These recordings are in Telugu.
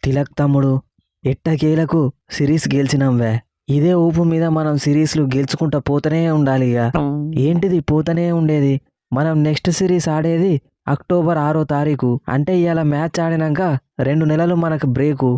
తిలక్ తమ్ముడు, ఎట్టకేలకు సిరీస్ గెలిచినాంవే. ఇదే ఊపు మీద మనం సిరీస్లు గెలుచుకుంటా పోతూనే ఉండాలి. ఇక ఏంటిది పోతూనే ఉండేది? మనం నెక్స్ట్ సిరీస్ ఆడేది అక్టోబర్ 6వ తారీఖు. అంటే ఇవాళ మ్యాచ్ ఆడినాక 2 నెలలు మనకు బ్రేకు.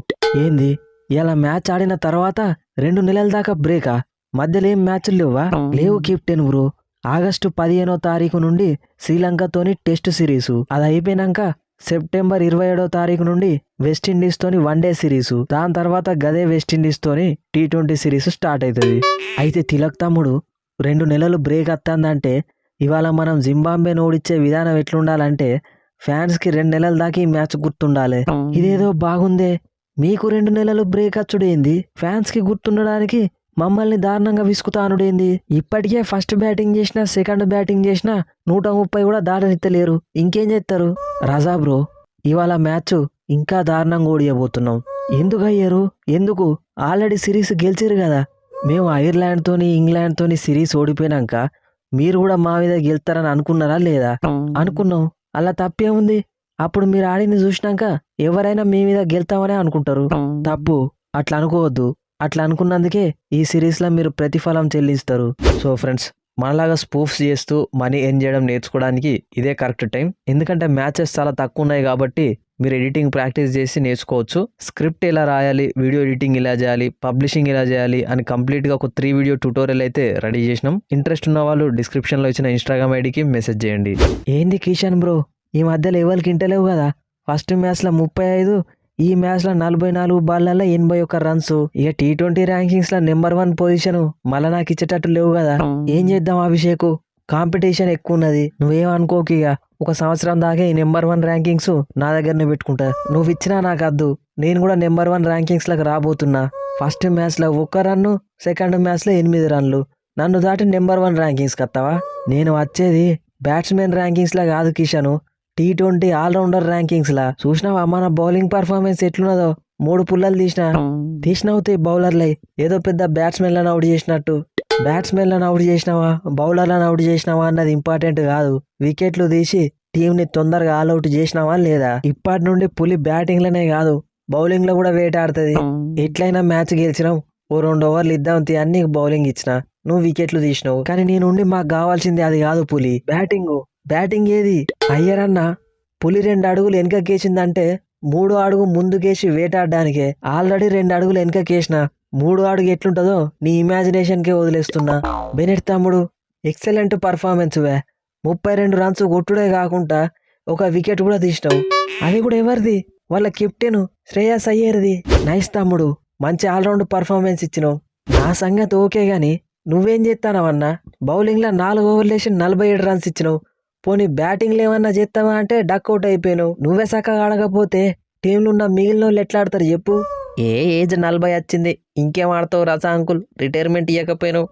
ఏంది ఇవాళ మ్యాచ్ ఆడిన తర్వాత 2 నెలల దాకా బ్రేకా? మధ్యలో ఏం మ్యాచ్లు లేవా? లేవు కెప్టెన్ బ్రో. ఆగస్టు 15వ తారీఖు నుండి శ్రీలంకతోని టెస్ట్ సిరీసు, అది అయిపోయినాక సెప్టెంబర్ 27వ తారీఖు నుండి వెస్టిండీస్ తోని వన్డే సిరీసు, దాని తర్వాత గదే వెస్టిండీస్ తోని T20 సిరీస్ స్టార్ట్ అవుతుంది. అయితే తిలక్ తమ్ముడు, 2 నెలలు బ్రేక్ వస్తుందంటే ఇవాళ మనం జింబాబ్వేని ఓడించే విధానం ఎట్లుండాలంటే ఫ్యాన్స్కి 2 నెలల దాకా ఈ మ్యాచ్ గుర్తుండాలి. ఇదేదో బాగుందే. మీకు 2 నెలలు బ్రేక్ వచ్చుడేంది? ఫ్యాన్స్కి గుర్తుండడానికి మమ్మల్ని దారుణంగా విసుకుతానుడేంది? ఇప్పటికే ఫస్ట్ బ్యాటింగ్ చేసినా సెకండ్ బ్యాటింగ్ చేసినా 130 కూడా దాటనిత్తలేరు. ఇంకేం చేస్తారు? రజా బ్రో, ఇవాళ మ్యాచ్ ఇంకా దారుణంగా ఓడియబోతున్నాం. ఎందుకు అయ్యారు? ఎందుకు? ఆల్రెడీ సిరీస్ గెలిచిరు కదా. మేము ఐర్లాండ్తోని ఇంగ్లాండ్తోని సిరీస్ ఓడిపోయినాక మీరు కూడా మా మీద గెలుస్తారని అనుకున్నారా లేదా? అనుకున్నాం. అలా తప్పే ఉంది. అప్పుడు మీరు ఆడింది చూసినాక ఎవరైనా మీ మీద గెలుతామనే అనుకుంటారు. తప్పు. అట్లా అనుకోవద్దు. అట్లా అనుకున్నందుకే ఈ సిరీస్లో మీరు ప్రతిఫలం చెల్లిస్తారు. సో ఫ్రెండ్స్, మనలాగా స్పూఫ్స్ చేస్తూ మనీ ఎర్న్ చేయడం నేర్చుకోవడానికి ఇదే కరెక్ట్ టైం. ఎందుకంటే మ్యాచెస్ చాలా తక్కువ ఉన్నాయి కాబట్టి మీరు ఎడిటింగ్ ప్రాక్టీస్ చేసి నేర్చుకోవచ్చు. స్క్రిప్ట్ ఎలా రాయాలి, వీడియో ఎడిటింగ్ ఎలా చేయాలి, పబ్లిషింగ్ ఎలా చేయాలి అని కంప్లీట్గా ఒక 3 వీడియో ట్యూటోరియల్ అయితే రెడీ చేసినాం. ఇంట్రెస్ట్ ఉన్న వాళ్ళు డిస్క్రిప్షన్లో ఇచ్చిన ఇన్స్టాగ్రామ్ ఐడికి మెసేజ్ చేయండి. ఏంది కిషన్ బ్రో, ఈ మధ్యలో ఎవరికి ఇంటలేవు కదా? ఫస్ట్ మ్యాచ్లో 35, ఈ మ్యాచ్లో 44 బాళ్ళల్లో 81 రన్స్. ఇక T20 ర్యాంకింగ్స్లో నెంబర్ 1 పొజిషన్ మళ్ళా నాకు ఇచ్చేటట్టు లేవు కదా. ఏం చేద్దాం అభిషేక్? కాంపిటీషన్ ఎక్కువ ఉన్నది. నువ్వేమనుకోకు. ఇక ఒక సంవత్సరం దాకా ఈ నెంబర్ 1 ర్యాంకింగ్స్ నా దగ్గరనే పెట్టుకుంటా. నువ్వు ఇచ్చినా నాకు అద్దు. నేను కూడా నెంబర్ 1 ర్యాంకింగ్స్లకు రాబోతున్నా. ఫస్ట్ మ్యాచ్లో 1 రన్ను, సెకండ్ మ్యాచ్లో 8 రన్లు. నన్ను దాటి నెంబర్ 1 ర్యాంకింగ్స్కి వస్తావా? నేను వచ్చేది బ్యాట్స్మెన్ ర్యాంకింగ్స్లా కాదు కిషను, T20 ఆల్రౌండర్ ర్యాంకింగ్స్లా. చూసినావా మన బౌలింగ్ పర్ఫార్మెన్స్ ఎట్లున్నదో? 3 పుల్లలు తీసినావుతే బౌలర్లై ఏదో పెద్ద బ్యాట్స్మెన్లను అవుట్ చేసినట్టు. బ్యాట్స్మెన్లను అవుట్ చేసినావా, బౌలర్లను అవుట్ చేసినావా అన్నది ఇంపార్టెంట్ కాదు. వికెట్లు తీసి టీంని తొందరగా ఆల్అౌట్ చేసినావా లేదా? ఇప్పటి నుండి పులి బ్యాటింగ్లోనే కాదు బౌలింగ్లో కూడా వేటాడుతుంది. ఎట్లయినా మ్యాచ్ గెలిచినావు. ఓ 2 ఓవర్లు ఇద్దాం అన్ని బౌలింగ్ ఇచ్చిన, నువ్వు వికెట్లు తీసినావు. కానీ నీ నుండి మాకు కావాల్సింది అది కాదు పులి, బ్యాటింగ్ ఏది? అయ్యరన్నా, పులి 2 అడుగులు వెనకకేసిందంటే 3వ అడుగు ముందుకేసి వేటాడడానికే. ఆల్రెడీ 2 అడుగులు వెనకకేసిన, 3వ అడుగు ఎట్లుంటుందో నీ ఇమాజినేషన్కే వదిలేస్తున్నా. బెనెట్ తమ్ముడు, ఎక్సలెంట్ పర్ఫార్మెన్స్ వే. 32 రన్స్ కొట్టుడే కాకుండా ఒక వికెట్ కూడా తీసినావు. అది కూడా ఎవరిది? వాళ్ళ కెప్టెన్ శ్రేయస్ అయ్యర్ది. నైస్ తమ్ముడు, మంచి ఆల్రౌండ్ పర్ఫార్మెన్స్ ఇచ్చినావు. నా సంగతి ఓకే గాని నువ్వేం చేస్తానవన్నా? బౌలింగ్లో 4 ఓవర్లు వేసి 47 రన్స్ ఇచ్చినావు. పోనీ బ్యాటింగ్లో ఏమన్నా చేస్తావా అంటే డక్అవుట్ అయిపోయినావు. నువ్వే చక్కగా ఆడకపోతే టీంలో ఉన్న మిగిలిన వాళ్ళు ఎట్లా ఆడతారు చెప్పు? ఏజ్ 40 వచ్చింది, ఇంకేం ఆడతావు రసా అంకుల్? రిటైర్మెంట్ ఇవ్వకపోయినావు.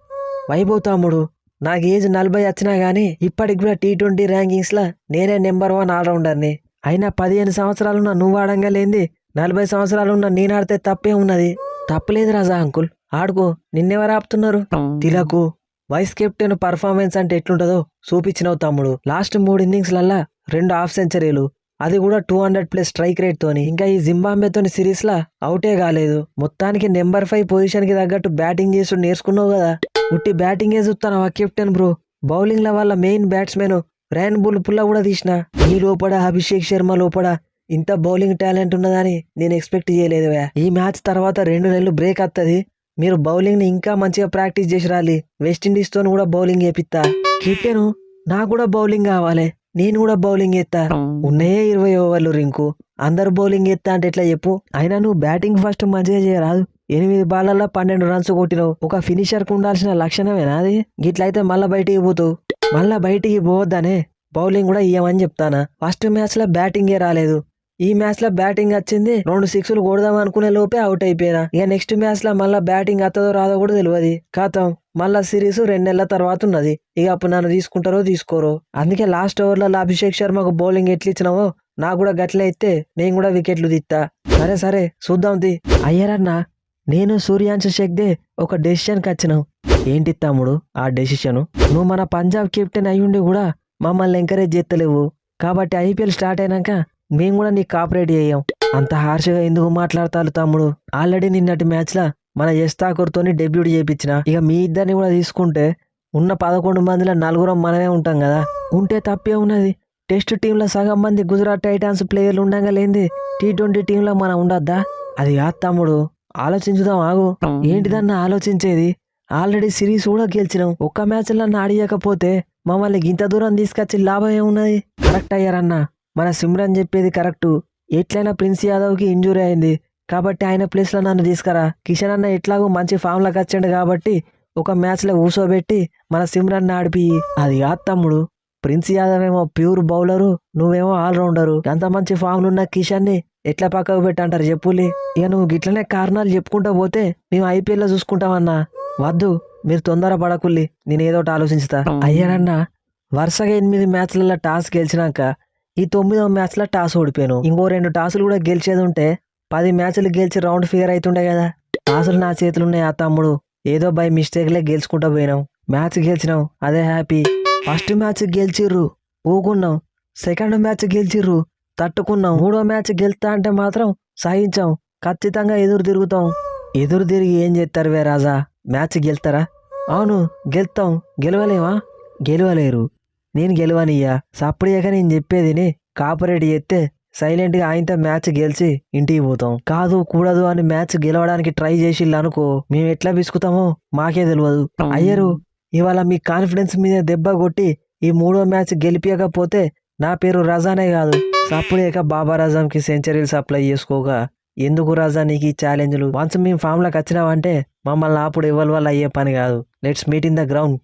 వైభవ్ తమ్ముడు, నాకు ఏజ్ 40 వచ్చినా గానీ ఇప్పటికి కూడా T20 ర్యాంకింగ్స్లో నేనే నెంబర్ 1 ఆల్రౌండర్ని. అయినా 15 సంవత్సరాలున్న నువ్వు ఆడంగా లేంది 40 సంవత్సరాలున్న నేను ఆడితే తప్పే ఉన్నది. తప్పలేదు రాజా అంకుల్, ఆడుకో. నిన్నెవరు ఆపుతున్నారు? తిలకు, వైస్ కెప్టెన్ పర్ఫార్మెన్స్ అంటే ఎట్లుంటుందో చూపించినావు తమ్ముడు. లాస్ట్ 3 ఇన్నింగ్స్లల్లా 2 హాఫ్ సెంచరీలు, అది కూడా 200+ స్ట్రైక్ రేట్ తోని. ఇంకా ఈ జింబాబ్వేతోని సిరీస్లా అవుటే కాలేదు. మొత్తానికి నెంబర్ 5 పొజిషన్కి తగ్గట్టు బ్యాటింగ్ చేసి నేర్చుకున్నావు కదా. ఉట్టి బ్యాటింగే చూస్తానవా కెప్టెన్ బ్రో? బౌలింగ్ల వల్ల మెయిన్ బ్యాట్స్మెన్ రైన్ బుల్ పుల్ల కూడా తీసిన. ఈ లోపల అభిషేక్ శర్మ లోపల ఇంత బౌలింగ్ టాలెంట్ ఉన్నదని నేను ఎక్స్పెక్ట్ చేయలేదు. ఈ మ్యాచ్ తర్వాత 2 నెలలు బ్రేక్ వస్తుంది. మీరు బౌలింగ్ని ఇంకా మంచిగా ప్రాక్టీస్ చేసి రాలి. వెస్టిండీస్తో కూడా బౌలింగ్ వేపిస్తా. కెప్టెను, నాకు కూడా బౌలింగ్ కావాలి. నేను కూడా బౌలింగ్ ఎత్తా. ఉన్నాయే 20 ఓవర్లు రింకు, అందరు బౌలింగ్ ఎత్తా అంటే ఎట్లా చెప్పు? అయినా నువ్వు బ్యాటింగ్ ఫస్ట్ మంచిగా చేయరాదు. 8 బాళ్ళల్లో 12 రన్స్ కొట్టినావు. ఒక ఫినిషర్కు ఉండాల్సిన లక్షణమేనా అది? గిట్లయితే మళ్ళా బయటికి పోతావు. మళ్ళా బయటికి పోవద్దనే బౌలింగ్ కూడా ఇయ్యమని చెప్తానా? ఫస్ట్ మ్యాచ్లో బ్యాటింగే రాలేదు. ఈ మ్యాచ్లో బ్యాటింగ్ వచ్చింది. 2 సిక్స్లు కొడదాం అనుకునే లోపే అవుట్ అయిపోయినా. ఇక నెక్స్ట్ మ్యాచ్లో మళ్ళీ బ్యాటింగ్ వస్తుందో రాదో కూడా తెలియదు. కాతం మళ్ళా సిరీస్ 2 నెలల తర్వాత ఉన్నది. ఇక అప్పుడు నన్ను తీసుకుంటారో తీసుకోరో. అందుకే లాస్ట్ ఓవర్లలో అభిషేక్ శర్మకు బౌలింగ్ ఎట్లా ఇచ్చినావో నాకు కూడా గట్లే ఇస్తే నేను కూడా వికెట్లు తీస్తా. సరే చూద్దాం తి. అయ్యారన్నా, నేను సూర్యాంశ్ షెక్దే ఒక డెసిషన్కి వచ్చినావు. ఏంటి తమ్ముడు ఆ డెసిషను? నువ్వు మన పంజాబ్ కెప్టెన్ అయ్యుండి కూడా మమ్మల్ని ఎంకరేజ్ చేస్తలేవు. కాబట్టి IPL స్టార్ట్ అయినాక మేము కూడా నీకు కాపరేట్ చేయం. అంత హార్ష్గా ఎందుకు మాట్లాడతారు తమ్ముడు? ఆల్రెడీ నిన్నటి మ్యాచ్లో మన యశ్ ఠాకూర్తోని డెబ్యూట్ చేయించిన. ఇక మీ ఇద్దరిని కూడా తీసుకుంటే ఉన్న 11 మందిలో నలుగురం మనమే ఉంటాం కదా. ఉంటే తప్పే ఉన్నది. టెస్ట్ టీంలో సగం మంది గుజరాత్ టైటాన్స్ ప్లేయర్లు ఉండగా లేంది T20 టీంలో మనం ఉండొద్దా? అది కాదు తమ్ముడు, ఆలోచించుదాం ఆగు. ఏంటిదన్నా ఆలోచించేది? ఆల్రెడీ సిరీస్ కూడా గెలిచినాం. ఒక్క మ్యాచ్లో ఆడియకపోతే మమ్మల్ని ఇంత దూరం తీసుకొచ్చి లాభం ఏమున్నది? కరెక్ట్ అయ్యారన్నా, మన సిమ్రన్ చెప్పేది కరెక్టు. ఎట్లయినా ప్రిన్స్ యాదవ్కి ఇంజురీ అయింది కాబట్టి ఆయన ప్లేస్లో నన్ను తీసుకురా. కిషన్ అన్న ఎట్లాగో మంచి ఫామ్లోకి వచ్చాడు కాబట్టి ఒక మ్యాచ్లో కూర్చోబెట్టి మన సిమ్రన్ ఆడిపి. అది కాదు తమ్ముడు, ప్రిన్స్ యాదవ్ ఏమో ప్యూర్ బౌలరు, నువ్వేమో ఆల్రౌండరు. అంత మంచి ఫామ్లు ఉన్న కిషన్ని ఎట్లా పక్కకు పెట్టంటారు చెప్పులే. ఇక నువ్వు గిట్లనే కారణాలు చెప్పుకుంటా పోతే మేము ఐపీఎల్లో చూసుకుంటామన్నా. వద్దు, మీరు తొందర పడకుల్లి, నేను ఏదో ఒకటి ఆలోచించుతా. అయ్యారన్నా, వరుసగా 8 మ్యాచ్లలో టాస్ గెలిచినాక ఈ 9వ మ్యాచ్లో టాస్ ఓడిపోయాను. ఇంకో 2 టాసులు కూడా గెలిచేది ఉంటే 10 మ్యాచ్లు గెలిచి రౌండ్ ఫిగర్ అవుతుండే కదా. టాసులు నా చేతులు ఉన్నాయి ఆ తమ్ముడు. ఏదో బై మిస్టేక్లే గెలుచుకుంటా పోయినాం. మ్యాచ్ గెలిచినాం, అదే హ్యాపీ. ఫస్ట్ మ్యాచ్ గెలిచిర్రు, ఊకున్నాం. సెకండ్ మ్యాచ్ గెలిచిర్రు, తట్టుకున్నాం. 3వ మ్యాచ్ గెలుతా అంటే మాత్రం సహించాం. ఖచ్చితంగా ఎదురు తిరుగుతాం. ఎదురు తిరిగి ఏం చేస్తారు వే రాజా? మ్యాచ్ గెలుతారా? అవును గెలుతాం. గెలవలేమా? గెలవలేరు. నేను గెలవనియ్యా. సప్పుడేక నేను చెప్పేదిని కాపరేట్ చేస్తే సైలెంట్గా ఆయనతో మ్యాచ్ గెలిచి ఇంటికి పోతాం. కాదు కూడదు అని మ్యాచ్ గెలవడానికి ట్రై చేసిల్లు అనుకో, మేము ఎట్లా బిసుకుతామో మాకే తెలియదు. అయ్యరు, ఇవాళ మీ కాన్ఫిడెన్స్ మీద దెబ్బ కొట్టి ఈ 3వ మ్యాచ్ గెలిపించకపోతే నా పేరు రజానే కాదు. సప్పుడేక బాబా రజాంకి సెంచరీలు సప్లై చేసుకోగా ఎందుకు రాజా నీకు ఈ ఛాలెంజ్లు? వన్స్ మేము ఫామ్లోకి వచ్చినామంటే మమ్మల్ని అప్పుడు ఎవరి వల్ల అయ్యే పని కాదు. Let's meet in the ground.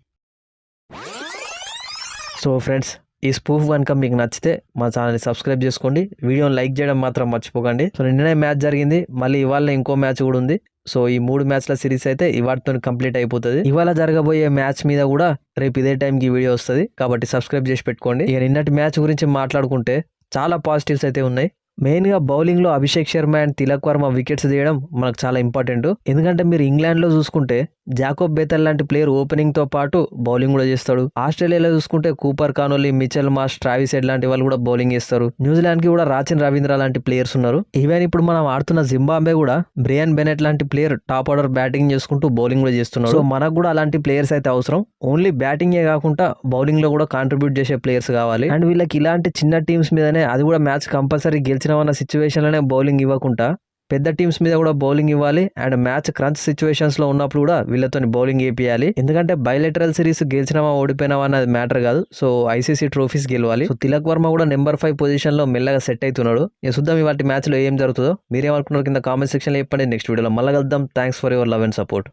So friends, ఈ స్పూఫ్ కనుక మీకు నచ్చితే మా ఛానల్ని సబ్స్క్రైబ్ చేసుకోండి. వీడియోని లైక్ చేయడం మాత్రం మర్చిపోకండి. సో నిన్ననే మ్యాచ్ జరిగింది, మళ్ళీ ఇవాళ ఇంకో మ్యాచ్ కూడా ఉంది. సో ఈ 3 మ్యాచ్ల సిరీస్ అయితే ఇవాటితో కంప్లీట్ అయిపోతుంది. ఇవాళ జరగబోయే మ్యాచ్ మీద కూడా రేపు ఇదే టైంకి వీడియో వస్తుంది కాబట్టి సబ్స్క్రైబ్ చేసి పెట్టుకోండి. ఇక నిన్నటి మ్యాచ్ గురించి మాట్లాడుకుంటే చాలా పాజిటివ్స్ అయితే ఉన్నాయి. మెయిన్గా బౌలింగ్లో అభిషేక్ శర్మ అండ్ తిలక్ వర్మ వికెట్స్ తీయడం మనకు చాలా ఇంపార్టెంట్. ఎందుకంటే మీరు ఇంగ్లాండ్లో చూసుకుంటే జాకోబ్ బేతల్ లాంటి ప్లేయర్ ఓపెనింగ్తో పాటు బౌలింగ్ కూడా చేస్తాడు. ఆస్ట్రేలియాలో చూసుకుంటే Cooper Connolly, Mitchell Marsh, Travis Head లాంటి వాళ్ళు కూడా బౌలింగ్ చేస్తారు. న్యూజిలాండ్కి కూడా రాచిన్ రవీంద్ర లాంటి ప్లేయర్స్ ఉన్నారు. ఈవెన్ ఇప్పుడు మనం ఆడుతున్న జింబాబ్వే కూడా బ్రియన్ బెనెట్ లాంటి ప్లేయర్ టాప్ ఆర్డర్ బ్యాటింగ్ చేసుకుంటూ బౌలింగ్ కూడా చేస్తున్నారు. సో మనకు కూడా అలాంటి ప్లేయర్స్ అయితే అవసరం. ఓన్లీ బ్యాటింగే కాకుండా బౌలింగ్ లో కూడా కాంట్రిబ్యూట్ చేసే ప్లేయర్స్ కావాలి. అండ్ వీళ్ళకి ఇలాంటి చిన్న టీమ్స్ మీదనే, అది కూడా మ్యాచ్ కంపల్సరీ గెలిచినవన్న సిచ్యువేషన్ లోనే బౌలింగ్ ఇవ్వకుండా పెద్ద టీమ్స్ మీద కూడా బౌలింగ్ ఇవ్వాలి. అండ్ మ్యాచ్ క్రంచ్ సిచ్యువేషన్స్ లో ఉన్నప్పుడు కూడా వీళ్ళతో బౌలింగ్ వేపియాలి. ఎందుకంటే బైలెటరల్ సిరీస్ గెలిచినావా ఓడిపోయినావా అన్నది మ్యాటర్ కాదు. సో ఐసీసీ ట్రోఫీస్ గెలవాలి. సో తిలక్ వర్మ కూడా నెంబర్ 5 పొజిషన్ లో మెల్లగా సెట్ అవుతున్నాడు. చూద్దాం ఇవాటి మ్యాచ్ లో ఏం జరుగుతుందో. మీరేమనుకున్నారు కింద కామెంట్ సెక్షన్ లో చెప్పండి. నెక్స్ట్ వీడియోలో మళ్ళీ కలుద్దాం. Thanks for your love and support.